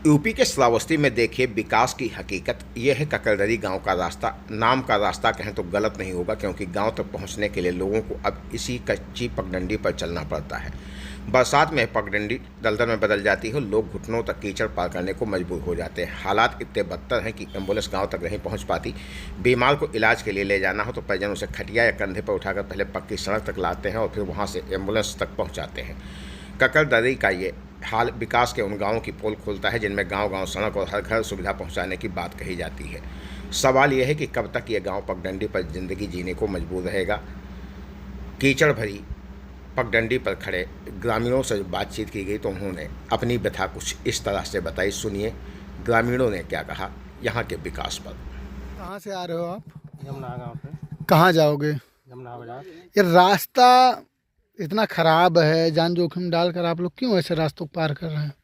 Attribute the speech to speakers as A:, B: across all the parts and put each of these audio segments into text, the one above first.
A: UP के श्रावस्ती में देखिए विकास की हकीकत। यह है ककरदरी गांव का रास्ता। नाम का रास्ता कहें तो गलत नहीं होगा, क्योंकि गांव तक पहुंचने के लिए लोगों को अब इसी कच्ची पगडंडी पर चलना पड़ता है। बरसात में पगडंडी दलदल में बदल जाती है। लोग घुटनों तक कीचड़ पार करने को मजबूर हो जाते हैं। हालात इतने बदतर हैं कि एम्बुलेंस गाँव तक नहीं पहुँच पाती। बीमार को इलाज के लिए ले जाना हो तो परिजन उसे खटिया या कंधे पर उठाकर पहले पक्की सड़क तक लाते हैं और फिर वहाँ से एम्बुलेंस तक पहुँचाते हैं। ककरदरी का ये हाल विकास के उन गांवों की पोल खोलता है जिनमें गांव-गांव सड़क और हर घर सुविधा पहुंचाने की बात कही जाती है। सवाल यह है कि कब तक ये गांव पगडंडी पर जिंदगी जीने को मजबूर रहेगा। कीचड़ भरी पगडंडी पर खड़े ग्रामीणों से बातचीत की गई तो उन्होंने अपनी व्यथा कुछ इस तरह से बताई। सुनिए ग्रामीणों ने क्या कहा यहाँ के विकास पर।
B: कहाँ से आ रहे हो आप?
C: यमुना गाँव से।
B: कहाँ जाओगे?
C: यमुना बाजार।
B: ये रास्ता इतना खराब है, जान जोखिम डालकर आप लोग क्यों ऐसे रास्तों को पार कर रहे हैं?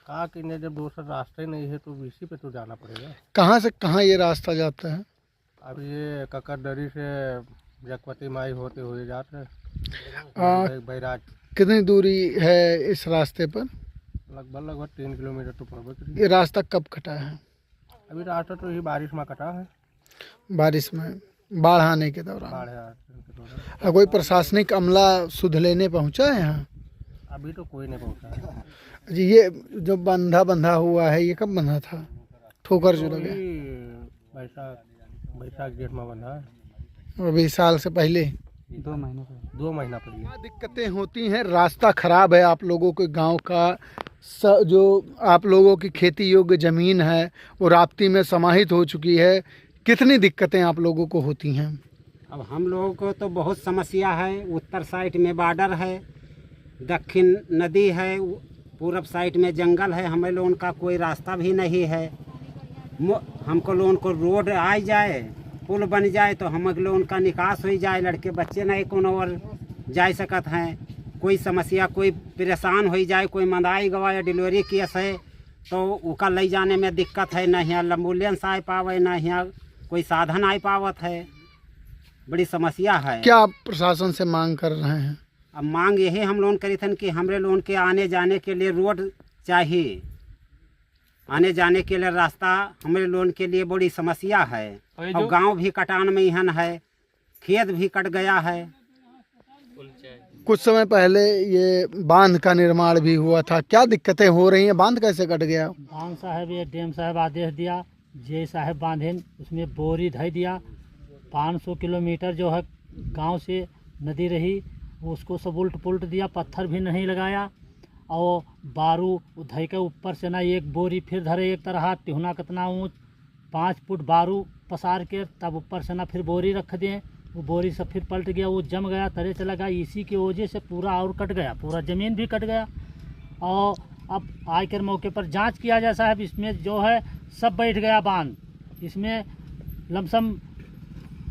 C: कहा कि नहीं, जब दूसरा रास्ता ही नहीं है तो इसी पे तो जाना पड़ेगा।
B: कहाँ से कहाँ ये रास्ता जाता है?
C: अब ये ककरदरी से जगपति माई होते हुए जाते हैं बैराज।
B: कितनी दूरी है इस रास्ते पर?
C: लगभग 3 किलोमीटर तो पड़ेगा।
B: ये रास्ता कब कटा है?
C: अभी रास्ता तो ये बारिश में कटा है।
B: बारिश में, बाढ़ आने के दौरान।
C: बाढ़ के दौरान।
B: कोई प्रशासनिक अमला सुध लेने पहुँचा है यहाँ?
C: अभी तो कोई नहीं पहुँचा है।
B: जी, ये जो बंधा हुआ है ये कब बंधा था? ठोकर जो लगे
C: बैसाख जेठ में बंधा है।
B: अभी साल से पहले
C: 2 महीना पहले।
B: क्या दिक्कतें होती हैं? रास्ता खराब है आप लोगों के गांव का। जो आप लोगों की खेती योग्य ज़मीन है वो राप्ती में समाहित हो चुकी है। कितनी दिक्कतें आप लोगों को होती हैं?
D: अब हम लोगों को तो बहुत समस्या है। उत्तर साइड में बॉर्डर है, दक्षिण नदी है, पूरब साइड में जंगल है। हमें लोगों का कोई रास्ता भी नहीं है। हमको लोगों को रोड आ जाए, पुल बन जाए तो हम लोगों का निकास हो जाए। लड़के बच्चे नहीं कोनो और जा सकत हैं। कोई समस्या, कोई परेशान हो जाए, कोई मंदाई गवा या डिलीवरी केस है तो उसका ले जाने में दिक्कत है। ना यहाँ एम्बुलेंस आ पावे, ना यहाँ कोई साधन आ पावत है। बड़ी समस्या है।
B: क्या आप प्रशासन से मांग कर रहे हैं?
D: अब मांग यही हम लोगों करी थन कि हमरे लोगों के आने जाने के लिए रोड चाहिए। आने जाने के लिए रास्ता हमारे लोगों के लिए बड़ी समस्या है। और गांव भी कटान में यहाँ है, खेत भी कट गया है।
B: कुछ समय पहले ये बांध का निर्माण भी हुआ था। क्या दिक्कतें हो रही हैं? बांध कैसे कट गया?
E: बांध साहब, ये डैम साहब आदेश दिया, जे साहब बांधे उसमें बोरी धई दिया। 500 किलोमीटर जो है गांव से नदी रही उसको सब उल्ट पुल्ट दिया, पत्थर भी नहीं लगाया। और बारू धई के ऊपर से ना एक बोरी फिर धरे एक तरह तिहुना कितना ऊँच 5 फुट बारू पसार के तब ऊपर से ना फिर बोरी रख दें। वो बोरी से फिर पलट गया, वो जम गया, तरे चला गया। इसी की वजह से पूरा और कट गया, पूरा ज़मीन भी कट गया। और अब आकर मौके पर जांच किया जाए साहब, इसमें जो है सब बैठ गया बांध। इसमें लमसम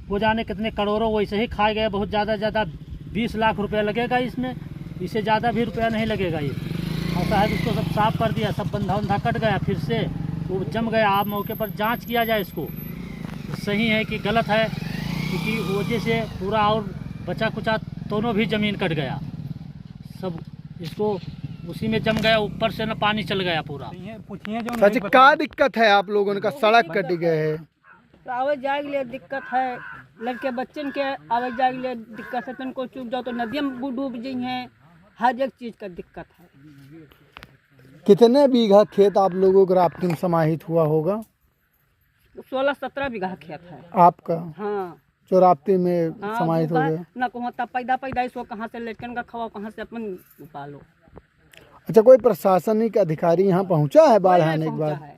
E: वो जाने कितने करोड़ों वैसे ही खाए गए। बहुत ज़्यादा 20 लाख रुपया लगेगा इसमें, इससे ज़्यादा भी रुपया नहीं लगेगा ये। और साहब इसको सब साफ़ कर दिया, सब बंधा कट गया, फिर से वो जम गया। आप मौके पर जांच किया जाए इसको, सही है कि गलत है, क्योंकि वजह से पूरा और बचा कुचा दोनों भी ज़मीन कट गया सब। इसको उसी में जम गया, ऊपर से ना पानी चल गया पूरा।
B: सच क्या दिक्कत है आप लोगों का? सड़क कट गए है,
F: आवे जाए के लिए दिक्कत है। लड़के बच्चन के आवे जाए के लिए दिक्कत है। तनको चूक जाओ तो नदी में डूब जाइ हैं। हर एक चीज़ का दिक्कत है।
B: कितने बीघा खेत आप लोगों का राप्ती में समाहित हुआ होगा?
F: 16-17 बीघा खेत है
B: आपका।
F: हाँ,
B: जो राप्ती में
F: हाँ,
B: समाहित हो गया।
F: न को पैदा इसको कहाँ से लड़कन का खवाओ, कहाँ से अपन पालो।
B: अच्छा, कोई प्रशासनिक अधिकारी यहाँ पहुँचा है बाढ़ आने के बाद?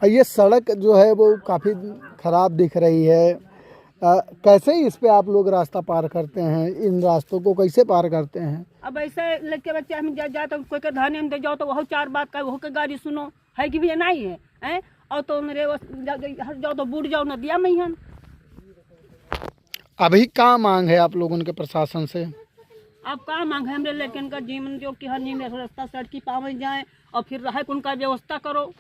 B: और ये सड़क जो है वो काफ़ी ख़राब दिख रही है। कैसे ही इस पे आप लोग रास्ता पार करते हैं? इन रास्तों को कैसे पार करते हैं?
F: अब ऐसे लड़के बच्चे हम जाए तो कोई के धाने में दे जाओ तो वह 4 बात का वह के गाड़ी सुनो है कि भी नहीं है, हैं? और तो मेरे हर जाओ तो बूढ़ जाओ नदिया में ही।
B: अभी क्या मांग है आप लोगों के प्रशासन से?
F: अब क्या मांग है? हमारे लड़कन का जीवन जो कि हर नींद रास्ता सड़की पावे जाए और फिर रहे उनका व्यवस्था करो।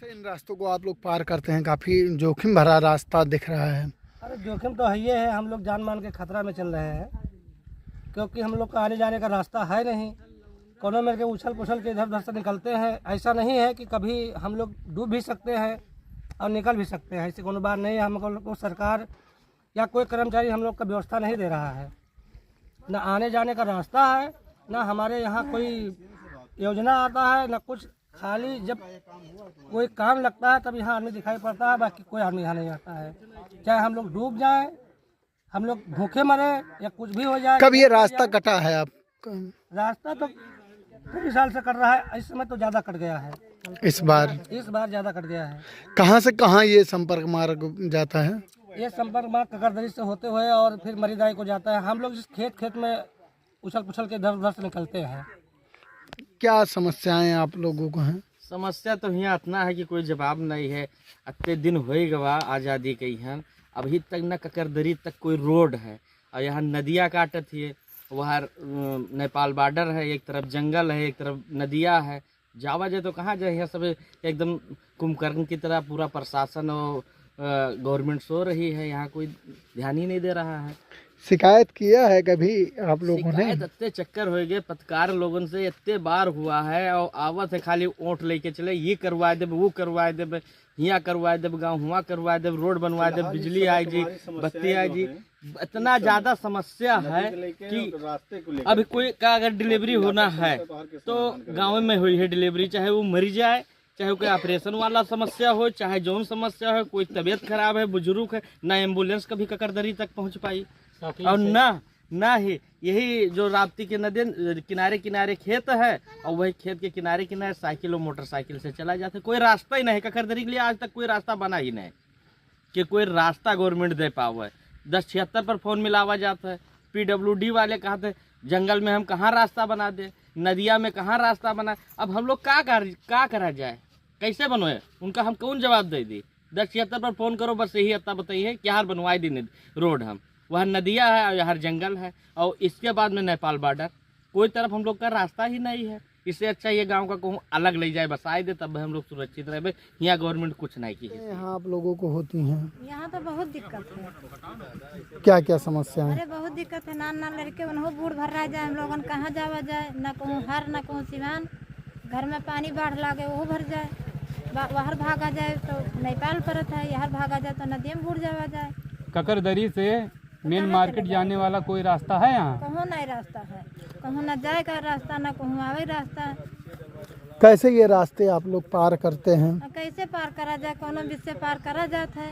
B: इन रास्तों को आप लोग पार करते हैं, काफ़ी जोखिम भरा रास्ता दिख रहा है।
C: अरे जोखिम तो है ही है। हम लोग जान मान के खतरा में चल रहे हैं, क्योंकि हम लोग का आने जाने का रास्ता है नहीं। कोनों में के उछल पुछल के इधर उधर से निकलते हैं। ऐसा नहीं है कि कभी हम लोग डूब भी सकते हैं और निकल भी सकते हैं, ऐसी कोनो बात नहीं है। हम लोग को सरकार या कोई कर्मचारी हम लोग का व्यवस्था नहीं दे रहा है, न आने जाने का रास्ता है, न हमारे यहाँ कोई योजना आता है, न कुछ। खाली जब कोई काम लगता है तब यहाँ आदमी दिखाई पड़ता है, बाकी कोई आदमी यहाँ नहीं आता है। चाहे हम लोग डूब जाएं, हम लोग भूखे मरे या कुछ भी हो जाए।
B: कब ये रास्ता कटा है आप?
C: रास्ता तो कई साल से कट रहा है, इस समय तो ज़्यादा कट गया है।
B: इस बार
C: ज़्यादा कट गया है।
B: कहाँ से कहाँ ये संपर्क मार्ग जाता है?
C: ये संपर्क मार्ग ककरदरी से होते हुए और फिर मरीदाई को जाता है। हम लोग जिस खेत में उछल पुछल के इधर उधर से निकलते हैं।
B: क्या समस्याएं आप लोगों को हैं?
G: समस्या तो यहाँ इतना है कि कोई जवाब नहीं है। इतने दिन हो गवा आज़ादी के यहाँ, अभी तक न ककरदरी तक कोई रोड है, और यहाँ नदियाँ काटत है। वहाँ नेपाल बॉर्डर है, एक तरफ जंगल है, एक तरफ नदियाँ है। जावा जाए तो कहाँ जाए? यहाँ सब एकदम कुंभकर्ण की तरह पूरा प्रशासन और गवर्नमेंट सो रही है, यहाँ कोई ध्यान ही नहीं दे रहा है।
B: शिकायत किया है कभी आप लोगों ने?
G: इतने चक्कर हो गए पत्रकार लोगों से, इतने बार हुआ है, और आवत है खाली ओंठ लेके चले, ये करवा दे, वो करवा दे, यहाँ करवा दे, गाँव हुआ करवा दे, रोड बनवा दे, बिजली आए जी, बत्ती आए जी। इतना ज़्यादा समस्या है कि अभी कोई का अगर डिलीवरी होना है तो गाँव में हुई है डिलीवरी, चाहे वो मरी जाए, चाहे कोई ऑपरेशन वाला समस्या हो, चाहे जौन समस्या हो, कोई तबीयत खराब है, बुजुर्ग है, ना एम्बुलेंस कभी ककरदरी तक पहुंच पाई, और ना ही यही जो राप्ती के नदी किनारे किनारे खेत है, और वही खेत के किनारे किनारे साइकिल और मोटरसाइकिल से चला जाता है। कोई रास्ता ही नहीं ककरदरी के लिए, आज तक कोई रास्ता बना ही नहीं कि कोई रास्ता गवर्नमेंट दे पावे। 1076 पर फ़ोन मिलावा जाता है, PWD वाले कहते हैं जंगल में हम कहाँ रास्ता बना दे, नदिया में कहाँ रास्ता बना। अब हम लोग का करा जाए, कैसे बनवाए? उनका हम कौन जवाब दे दी? 1076 पर फ़ोन करो, बस यही अत्ता बताइए कि यहाँ बनवाई दी रोड। हम वहाँ नदिया है और यहाँ जंगल है, और इसके बाद में नेपाल बॉर्डर, कोई तरफ हम लोग का रास्ता ही नहीं है। इससे अच्छा ये गांव का कहूँ अलग ले जाए, बसाए दे, तब हम लोग सुरक्षित रहे। यहाँ गवर्नमेंट कुछ नहीं की है।
B: यहाँ आप लोगों को होती हैं?
H: यहाँ तो बहुत दिक्कत है।
B: क्या क्या समस्या है?
H: अरे बहुत दिक्कत है। नान लड़के उन्हों बूढ़ भर रह जाए, हम लोगन कहाँ जावा जाए, ना कहूँ हर ना कहूँ सिवान। घर में पानी बाढ़ लागे वो भर जाए, बाहर भागा जाए तो नेपाल परत है, यहाँ भागा जाए तो नदी में बूढ़ जावा जाए।
I: ककरदरी से मेन मार्केट जाने वाला कोई रास्ता है यहाँ?
H: कहूँ नहीं रास्ता है, कहूँ न जाए का रास्ता, न कहूँ आवे रास्ता है।
B: कैसे ये रास्ते आप लोग पार करते हैं?
H: कैसे पार करा जाए, कोनो बीच से पार करा जाता है।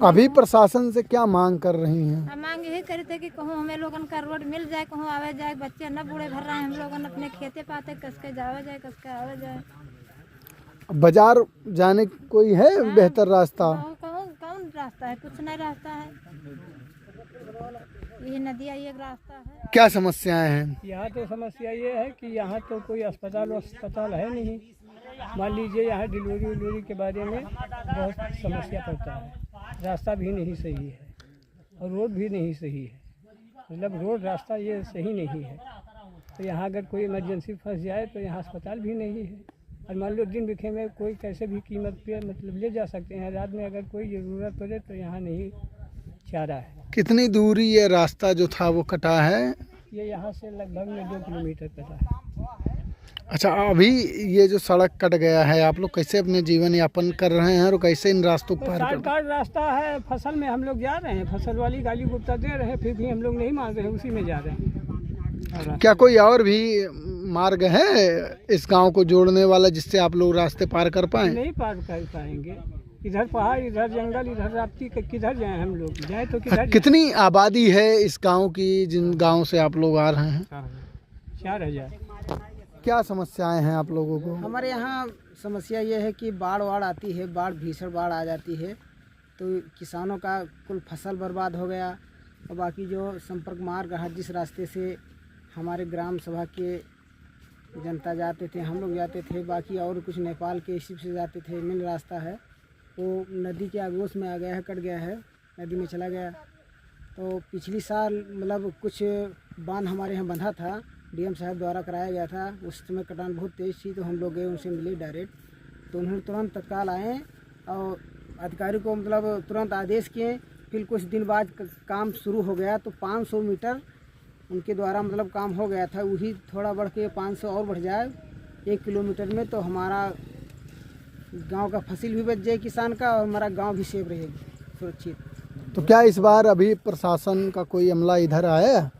B: अभी प्रशासन से क्या मांग कर रही हैं?
H: हम मांग यही करी थे कि कहूँ हमें लोगन का रोड मिल जाए, कहूँ आवे जाए, बच्चे न बूढ़े भर रहे हैं, हम लोगन अपने खेते पाते कसके जावे जाए, कसके आवे जाए।
B: बाजार जाने कोई है बेहतर रास्ता?
H: कौन रास्ता है? कुछ नहीं रास्ता है, ये नदिया ये रास्ता है।
B: क्या समस्याएं हैं?
C: यहाँ तो समस्या ये है कि यहाँ तो कोई अस्पताल है नहीं। मान लीजिए यहाँ डिलीवरी के बारे में बहुत समस्या पड़ता है, रास्ता भी नहीं सही है और रोड भी नहीं सही है, मतलब रोड रास्ता ये सही नहीं है। तो यहाँ अगर कोई इमरजेंसी फंस जाए तो यहाँ अस्पताल भी नहीं है, और मान लो दिन बिखे में कोई कैसे भी कीमत पे मतलब ले जा सकते हैं, रात में अगर कोई ज़रूरत पड़े तो यहाँ नहीं चारा है।
B: कितनी दूरी ये रास्ता जो था वो कटा है?
C: ये यहाँ से लगभग में 2 किलोमीटर कटा है।
B: अच्छा, अभी ये जो सड़क कट गया है, आप लोग कैसे अपने जीवन यापन कर रहे हैं और कैसे इन रास्तों पर?
C: शॉर्टकट रास्ता है, फसल में हम लोग जा रहे हैं, फसल वाली गाली गुप्ता दे रहे हैं, फिर भी हम लोग नहीं मान रहे हैं, उसी में जा रहे हैं।
B: क्या कोई और भी मार्ग है इस गांव को जोड़ने वाला जिससे आप लोग रास्ते पार कर पाएं?
C: नहीं पार कर पाएंगे, इधर पहाड़, इधर जंगल, इधर राप्ती, किधर जाएं हम लोग? जाए तो किधर?
B: कितनी आबादी है इस गांव की जिन गांव से आप लोग आ रहे हैं?
C: 4000।
B: क्या समस्याएं हैं आप लोगों को?
J: हमारे यहाँ समस्या ये है कि बाढ़ आती है, भीषण बाढ़ आ जाती है, तो किसानों का कुल फसल बर्बाद हो गया। और बाकी जो संपर्क मार्ग है, जिस रास्ते से हमारे ग्राम सभा के जनता जाते थे, हम लोग जाते थे, बाकी और कुछ नेपाल के शिप से जाते थे, मेन रास्ता है वो नदी के आगोश में आ गया है, कट गया है, नदी में चला गया। तो पिछली साल मतलब कुछ बांध हमारे यहाँ बंधा था, DM साहब द्वारा कराया गया था, उस समय कटान बहुत तेज़ थी, तो हम लोग गए, उनसे मिले डायरेक्ट, तो उन्होंने तुरंत तत्काल आए और अधिकारी को मतलब तुरंत आदेश किए। फिर कुछ दिन बाद काम शुरू हो गया, तो 500 मीटर उनके द्वारा मतलब काम हो गया था। वही थोड़ा बढ़ के 500 और बढ़ जाए 1 किलोमीटर में, तो हमारा गांव का फसल भी बच जाए किसान का, और हमारा गांव भी सेफ रहे सुरक्षित।
B: तो क्या इस बार अभी प्रशासन का कोई अमला इधर आया है?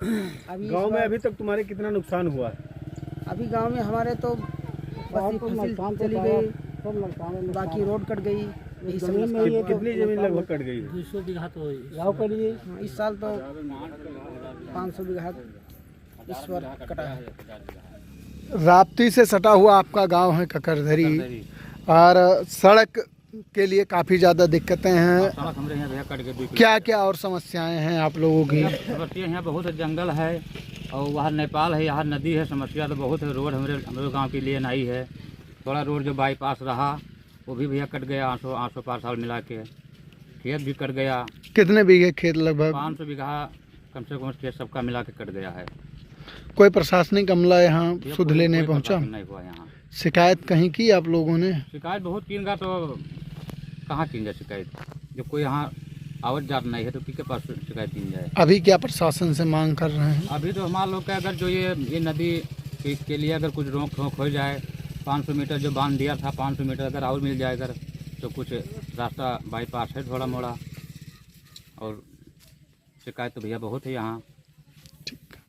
J: अभी
K: गांव में अभी तक तुम्हारे कितना नुकसान हुआ है?
J: अभी गांव में हमारे तो बस ये फसल चली गई, बाकी रोड कट गई, यही सब नुकसान।
K: कितनी जमीन लगभग कट गई है?
E: 200 बीघा तो
J: गाँव कट गई। इस साल तो 500 बीघा इस बार कटा है।
B: राप्ती से सटा हुआ आपका गांव है ककरधरी, और सड़क के लिए काफ़ी ज़्यादा दिक्कतें हैं।
L: सड़क हमारे यहाँ भैया कट गई।
B: क्या क्या और समस्याएं हैं आप लोगों की?
L: समस्या यहाँ बहुत जंगल है और वहाँ नेपाल है, यहाँ नदी है। समस्या तो बहुत है। रोड हमारे गांव के लिए नहीं है। थोड़ा रोड जो बाईपास रहा वो भी भैया कट गया। 800 पार साल मिला के खेत भी कट गया।
B: कितने बीघे खेत? लगभग
L: 500 बीघा कम से कम खेत सबका मिला के कट गया है।
B: कोई प्रशासनिक अमला यहाँ सुध लेने पहुँचा?
L: नहीं हुआ यहाँ।
B: शिकायत कहीं की आप लोगों ने?
L: शिकायत बहुत की गा, तो कहाँ की जाए शिकायत? जब कोई यहाँ आवत जात नहीं है तो किसके पास शिकायत की जाए?
B: अभी क्या प्रशासन से मांग कर रहे हैं?
L: अभी तो हमारे लोग का अगर जो ये नदी के लिए अगर कुछ रोक ठोक हो जाए, 500 मीटर जो बांध दिया था 500 मीटर अगर और मिल जाए अगर, तो कुछ रास्ता बाईपास है थोड़ा मोड़ा। और शिकायत तो भैया बहुत है यहाँ।